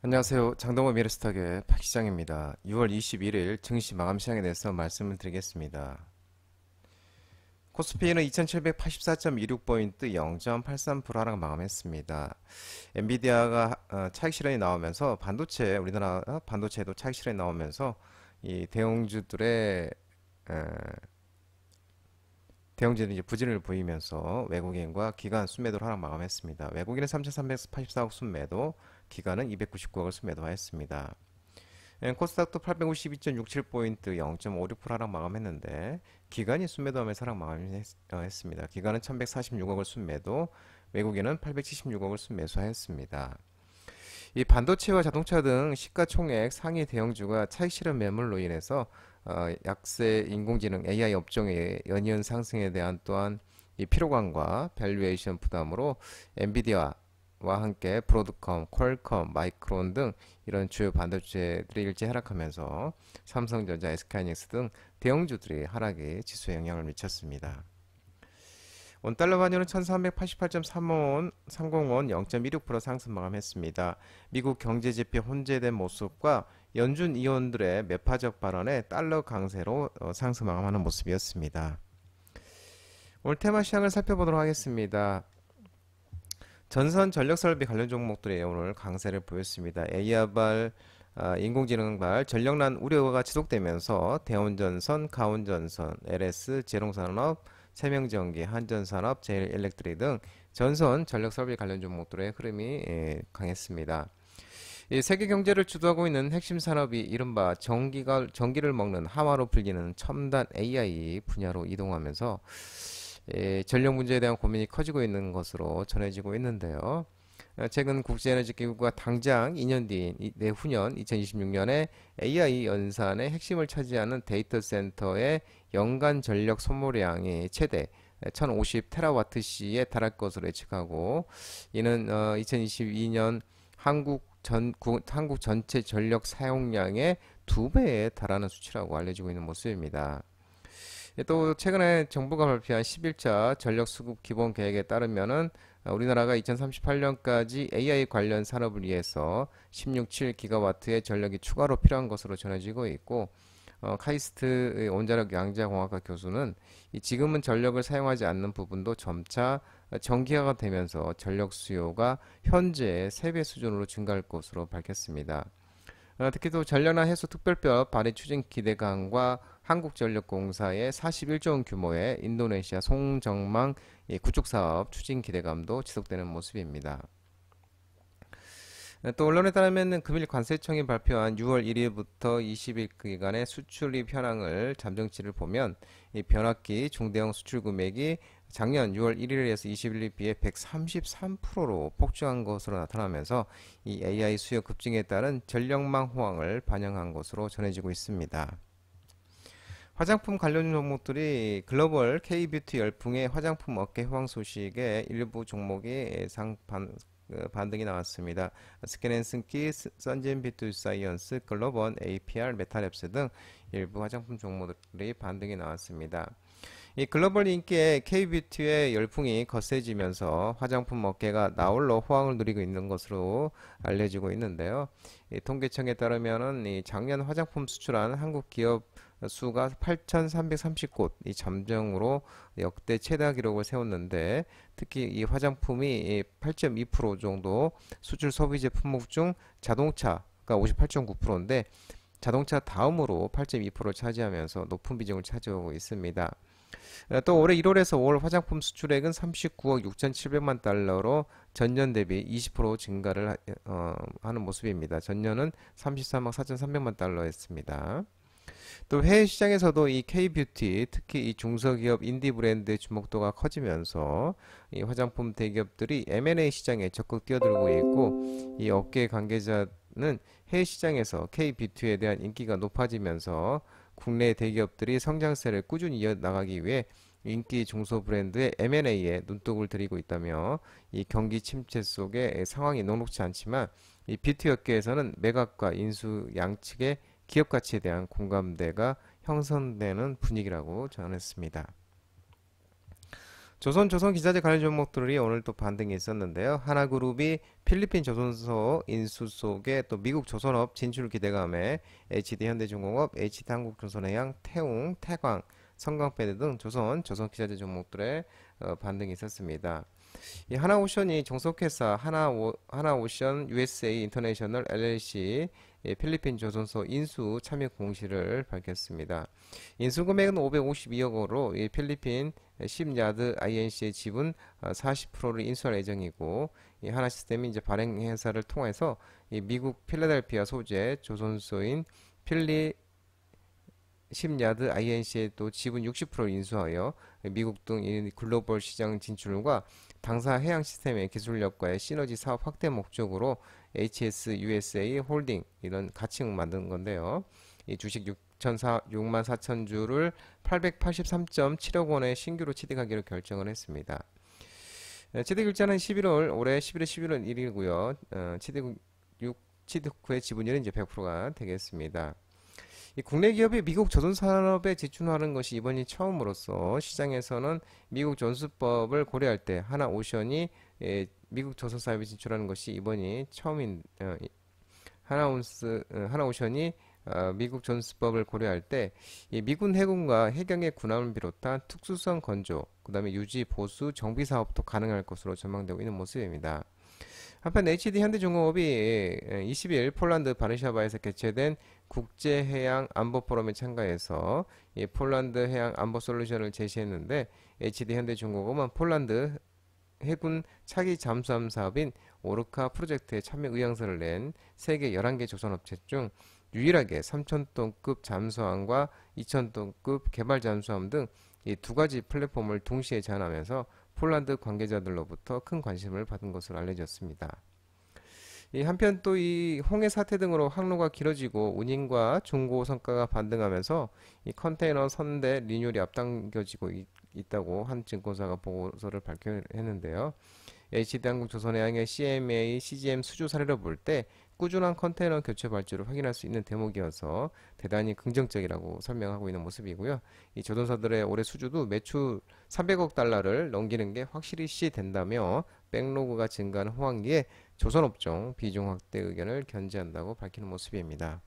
안녕하세요. 장동호 미래스탁의 박 시장입니다. 6월 21일 증시 마감 시장에 대해서 말씀을 드리겠습니다. 코스피는 2784.26포인트 0.83% 하락 마감했습니다. 엔비디아가 차익 실현이 나오면서 우리나라 반도체도 차익 실현이 나오면서 이 대형주들이 이제 부진을 보이면서 외국인과 기관 순매도를 하락 마감했습니다. 외국인은 3,384억 순매도, 기관은 299억을 순매도하였습니다. 코스닥도 852.67포인트 0.56% 하락 마감했는데 기관이 순매도하면서 하락 마감했습니다. 기관은 1146억을 순매도, 외국인은 876억을 순매수하였습니다. 이 반도체와 자동차 등 시가총액 상위 대형주가 차익 실현 매물로 인해서 약세 인공지능 AI 업종의 연이은 상승에 대한 또한 이 피로감과 밸류에이션 부담으로 엔비디아와 함께 브로드컴, 퀄컴, 마이크론 등 이런 주요 반도체들이 일제 하락하면서 삼성전자, SK하이닉스 등 대형주들이 하락에 지수에 영향을 미쳤습니다. 원달러 환율은 1388.30원 0.16% 상승 마감했습니다. 미국 경제지표 혼재된 모습과 연준 의원들의 매파적 발언에 달러 강세로 상승 마감하는 모습이었습니다. 오늘 테마 시장을 살펴보도록 하겠습니다. 전선 전력설비 관련 종목들이 오늘 강세를 보였습니다. AI발, 인공지능발, 전력난 우려가 지속되면서 대원전선, 가온전선, LS, 제농산업, 세명전기, 한전산업, 제일엘렉트릭 등 전선 전력설비 관련 종목들의 흐름이 강했습니다. 이 세계 경제를 주도하고 있는 핵심 산업이 이른바 전기를 먹는 하마로 불리는 첨단 AI 분야로 이동하면서 전력 문제에 대한 고민이 커지고 있는 것으로 전해지고 있는데요. 최근 국제에너지기구가 당장 2년 뒤인 내후년 2026년에 AI 연산의 핵심을 차지하는 데이터 센터의 연간 전력 소모량이 최대 1050테라와트시에 달할 것으로 예측하고, 이는 2022년 한국 전체 전력 사용량의 2배에 달하는 수치라고 알려지고 있는 모습입니다. 또 최근에 정부가 발표한 11차 전력 수급 기본 계획에 따르면은 우리나라가 2038년까지 AI 관련 산업을 위해서 16.7기가와트의 전력이 추가로 필요한 것으로 전해지고 있고, 카이스트 원자력 양자공학과 교수는 지금은 전력을 사용하지 않는 부분도 점차 전기화가 되면서 전력 수요가 현재의 3배 수준으로 증가할 것으로 밝혔습니다. 특히 또 전력난 해소 특별법 발의 추진 기대감과 한국전력공사의 41조 원 규모의 인도네시아 송정망 구축 사업 추진 기대감도 지속되는 모습입니다. 또 언론에 따르면 금일관세청이 발표한 6월 1일부터 20일 기간의 수출입 현황을 잠정치를 보면 이 변압기 중대형 수출 금액이 작년 6월 1일에서 20일에 비해 133%로 폭증한 것으로 나타나면서 이 AI 수요 급증에 따른 전력망 호황을 반영한 것으로 전해지고 있습니다. 화장품 관련 종목들이 글로벌 K뷰티 열풍의 화장품 업계 호황 소식에 일부 종목이 반등이 나왔습니다. 스킨앤스키, 선진비투사이언스, 글로벌, APR, 메타랩스 등 일부 화장품 종목들이 반등이 나왔습니다. 이 글로벌 인기의 K뷰티의 열풍이 거세지면서 화장품 업계가 나홀로 호황을 누리고 있는 것으로 알려지고 있는데요. 이 통계청에 따르면은 이 작년 화장품 수출한 한국 기업 수가 8,330곳, 이 잠정으로 역대 최다 기록을 세웠는데, 특히 이 화장품이 8.2% 정도 수출 소비재 품목 중 자동차가 58.9%인데 자동차 다음으로 8.2%를 차지하면서 높은 비중을 차지하고 있습니다. 또 올해 1월에서 5월 화장품 수출액은 39억 6,700만 달러로 전년 대비 20% 증가를 하는 모습입니다. 전년은 33억 4,300만 달러였습니다. 또 해외 시장에서도 이 K뷰티, 특히 이 중소기업 인디 브랜드의 주목도가 커지면서 이 화장품 대기업들이 M&A 시장에 적극 뛰어들고 있고, 이 업계 관계자는 해외 시장에서 K뷰티에 대한 인기가 높아지면서 국내 대기업들이 성장세를 꾸준히 이어나가기 위해 인기 중소 브랜드의 M&A에 눈독을 들이고 있다며, 이 경기 침체 속에 상황이 녹록지 않지만 이 뷰티 업계에서는 매각과 인수 양측의 기업 가치에 대한 공감대가 형성되는 분위기라고 전했습니다. 조선기자재 관련 종목들이 오늘 또 반등이 있었는데요. 하나그룹이 필리핀 조선소 인수 속에 또 미국 조선업 진출 기대감에 HD현대중공업, HD한국조선해양, 태웅, 태광, 성광패드 등 조선기자재 종목들의 반등이 있었습니다. 이 하나오션이 종속회사 하나오션 USA 인터내셔널 LLC 필리핀 조선소 인수 참여 공시를 밝혔습니다. 인수 금액은 552억 원으로 이 필리핀 10야드 INC의 지분 40%를 인수할 예정이고, 이 하나시스템이 이제 발행 회사를 통해서 이 미국 필라델피아 소재 조선소인 필리 10야드 INC의 또 지분 60%를 인수하여 미국 등 글로벌 시장 진출과 당사 해양 시스템의 기술력과의 시너지 사업 확대 목적으로 HS USA 홀딩 이런 가칭을 만든 건데요. 이 주식 6만 4천 주를 883.7억 원에 신규로 취득하기로 결정을 했습니다. 취득 일자는 11월 올해 11월 1일이고요. 취득 후의 지분율은 이제 100%가 되겠습니다. 이 국내 기업이 미국 조선산업에 진출하는 것이 이번이 처음으로서 시장에서는 미국 존스법을 고려할 때 하나오션이 미국 조선산업에 진출하는 것이 이번이 처음인 하나오션이 미국 존스법을 고려할 때 이 미군 해군과 해경의 군함을 비롯한 특수성 건조, 그 다음에 유지, 보수, 정비 사업도 가능할 것으로 전망되고 있는 모습입니다. 한편 HD 현대중공업이 20일 폴란드 바르샤바에서 개최된 국제해양 안보 포럼에 참가해서 이 폴란드 해양 안보 솔루션을 제시했는데, HD 현대중공업은 폴란드 해군 차기 잠수함 사업인 오르카 프로젝트에 참여 의향서를 낸 세계 11개 조선업체 중 유일하게 3,000톤급 잠수함과 2,000톤급 개발 잠수함 등 이 두 가지 플랫폼을 동시에 제안하면서 폴란드 관계자들로부터 큰 관심을 받은 것으로 알려졌습니다. 한편 또 이 홍해 사태 등으로 항로가 길어지고 운임과 중고 성과가 반등하면서 이 컨테이너 선대 리뉴얼이 앞당겨지고 있다고 한 증권사가 보고서를 발표했는데요. HD한국조선해양의 CMA, CGM 수주 사례를 볼 때 꾸준한 컨테이너 교체 발주를 확인할 수 있는 대목이어서 대단히 긍정적이라고 설명하고 있는 모습이고요. 이 조선사들의 올해 수주도 매출 300억 달러를 넘기는 게 확실히 시된다며 백로그가 증가하는 호황기에 조선업종 비중 확대 의견을 견지한다고 밝히는 모습입니다.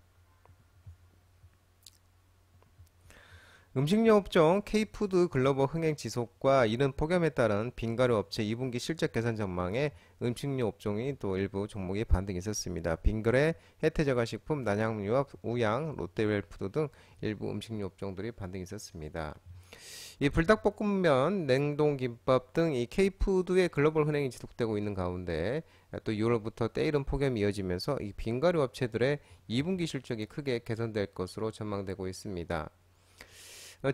음식료 업종 K푸드 글로벌 흥행 지속과 이른 폭염에 따른 빙가루 업체 2분기 실적 개선 전망에 음식료 업종이 또 일부 종목이 반등이 있었습니다. 빙그레, 혜태저가식품, 난양유업, 우양, 롯데웰푸드 등 일부 음식료 업종들이 반등이 있었습니다. 이 불닭볶음면, 냉동김밥 등 이 K푸드의 글로벌 흥행이 지속되고 있는 가운데 또 6월부터 때이른 폭염이 이어지면서 이 빙가루 업체들의 2분기 실적이 크게 개선될 것으로 전망되고 있습니다.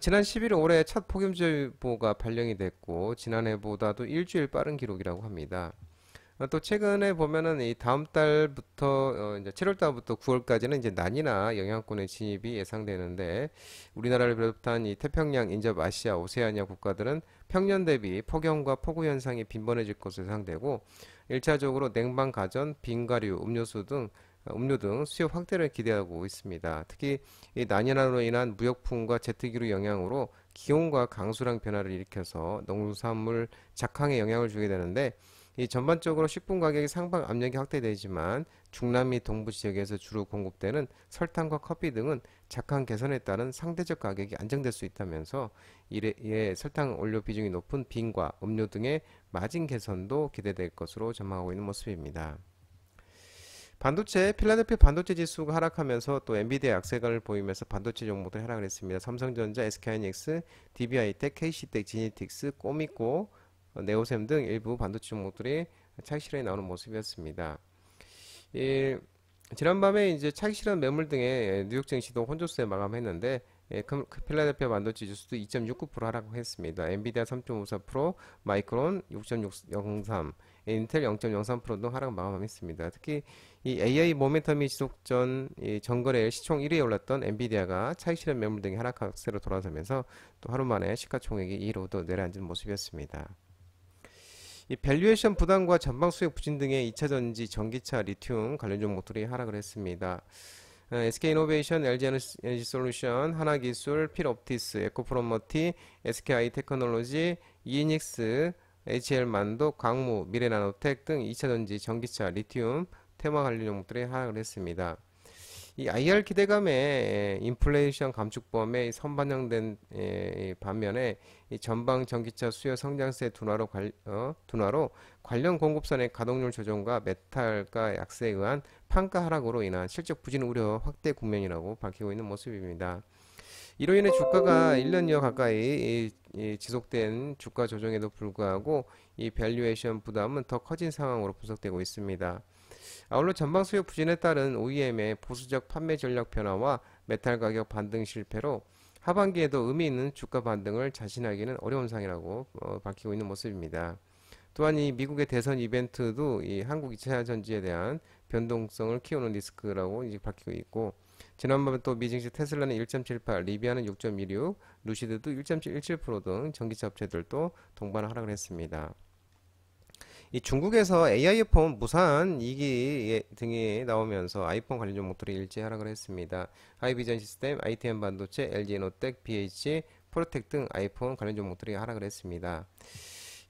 지난 11일 올해 첫 폭염주의보가 발령이 됐고 지난해보다도 일주일 빠른 기록이라고 합니다. 또 최근에 보면은 이 다음 달부터 이제 7월 달부터 9월까지는 이제 난이나 영향권의 진입이 예상되는데, 우리나라를 비롯한 이 태평양 인접 아시아 오세아니아 국가들은 평년 대비 폭염과 폭우 현상이 빈번해질 것으로 예상되고 1차적으로 냉방 가전, 빙가류, 음료 등 수요 확대를 기대하고 있습니다. 특히 이 난이나로 인한 무역풍과 제트기류 영향으로 기온과 강수량 변화를 일으켜서 농수산물 작황에 영향을 주게 되는데, 이 전반적으로 식품 가격이 상방 압력이 확대되지만 중남미 동부 지역에서 주로 공급되는 설탕과 커피 등은 작황 개선에 따른 상대적 가격이 안정될 수 있다면서 이에 설탕 원료 비중이 높은 빈과 음료 등의 마진 개선도 기대될 것으로 전망하고 있는 모습입니다. 반도체, 필라델피아 반도체 지수가 하락하면서 또 엔비디아 약세관을 보이면서 반도체 종목들이 하락을 했습니다. 삼성전자, SK하이닉스, DB하이텍, KC텍, 지니틱스, 꼬미꼬, 네오셈 등 일부 반도체 종목들이 차익 실현이 나오는 모습이었습니다. 지난밤에 이제 차익 실현 매물 등의 뉴욕 증시도 혼조세에 마감했는데, 필라델피아 반도체 지수도 2.69% 하락했습니다. 엔비디아 3.54%, 마이크론 6.03%, 인텔 0.03%등 하락 마감했습니다. 특히 이 AI 모멘텀이 지속 전 전거래일 시총 1위에 올랐던 엔비디아가 차익 실현 매물 등의 하락 강세로 돌아서면서 또 하루 만에 시가총액이 2위로 또 내려앉은 모습이었습니다. 이 밸류에이션 부담과 전방 수익 부진 등의 2차전지, 전기차, 리튬 관련 종목들이 하락을 했습니다. SK이노베이션, LG에너지솔루션, 하나기술, 필옵티스, 에코프로머티, SKI 테크놀로지, 이닉스, HL만도, 광무, 미래나노텍 등 2차전지, 전기차, 리튬, 테마 관련 종목들이 하락을 했습니다. 이 IR 기대감에 인플레이션 감축범에 선반영된 반면에 이 전방 전기차 수요 성장세 둔화로 관련 공급선의 가동률 조정과 메탈가 약세에 의한 판가 하락으로 인한 실적 부진 우려 확대 국면이라고 밝히고 있는 모습입니다. 이로 인해 주가가 1년여 가까이 지속된 주가 조정에도 불구하고 이 밸류에이션 부담은 더 커진 상황으로 분석되고 있습니다. 아울러 전방 수요 부진에 따른 OEM의 보수적 판매 전략 변화와 메탈 가격 반등 실패로 하반기에도 의미 있는 주가 반등을 자신하기는 어려운 상황이라고 밝히고 있는 모습입니다. 또한 이 미국의 대선 이벤트도 이 한국 2차 전지에 대한 변동성을 키우는 리스크라고 이제 밝히고 있고, 지난번에 또 미증시 테슬라는 1.78, 리비아는 6.16, 루시드도 1.17% 등 전기차 업체들도 동반 하락을 했습니다. 이 중국에서 AI 폰, 무산 2기 등이 나오면서 아이폰 관련 종목들이 일제 하락을 했습니다. 하이비전 시스템, ITM 반도체, LG에너텍, BH, 프로텍 등 아이폰 관련 종목들이 하락을 했습니다.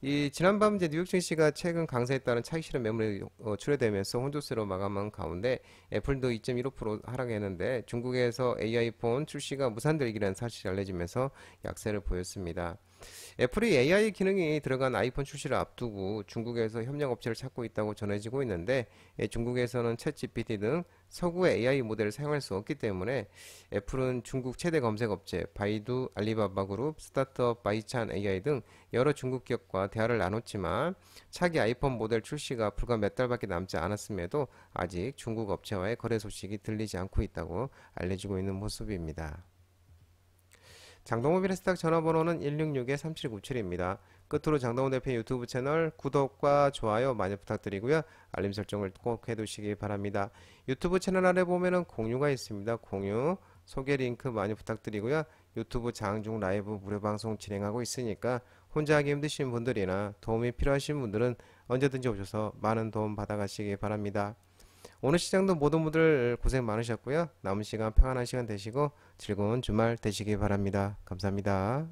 이 지난밤 이제 뉴욕 증시가 최근 강세에 따른 차익 실현 매물이 출회되면서 혼조세로 마감한 가운데 애플도 2.15% 하락했는데, 중국에서 AI 폰 출시가 무산되기라는 사실이 알려지면서 약세를 보였습니다. 애플이 AI 기능이 들어간 아이폰 출시를 앞두고 중국에서 협력 업체를 찾고 있다고 전해지고 있는데, 중국에서는 챗GPT 등 서구의 AI 모델을 사용할 수 없기 때문에 애플은 중국 최대 검색 업체 바이두, 알리바바 그룹, 스타트업 바이찬 AI 등 여러 중국 기업과 대화를 나눴지만 차기 아이폰 모델 출시가 불과 몇 달밖에 남지 않았음에도 아직 중국 업체와의 거래 소식이 들리지 않고 있다고 알려지고 있는 모습입니다. 장동호 미래스탁 전화번호는 166-3797입니다. 끝으로 장동호 대표의 유튜브 채널 구독과 좋아요 많이 부탁드리고요. 알림 설정을 꼭 해두시기 바랍니다. 유튜브 채널 아래 보면은 공유가 있습니다. 공유, 소개 링크 많이 부탁드리고요. 유튜브 장중 라이브 무료 방송 진행하고 있으니까 혼자 하기 힘드신 분들이나 도움이 필요하신 분들은 언제든지 오셔서 많은 도움 받아가시기 바랍니다. 오늘 시장도 모든 분들 고생 많으셨고요. 남은 시간 평안한 시간 되시고 즐거운 주말 되시기 바랍니다. 감사합니다.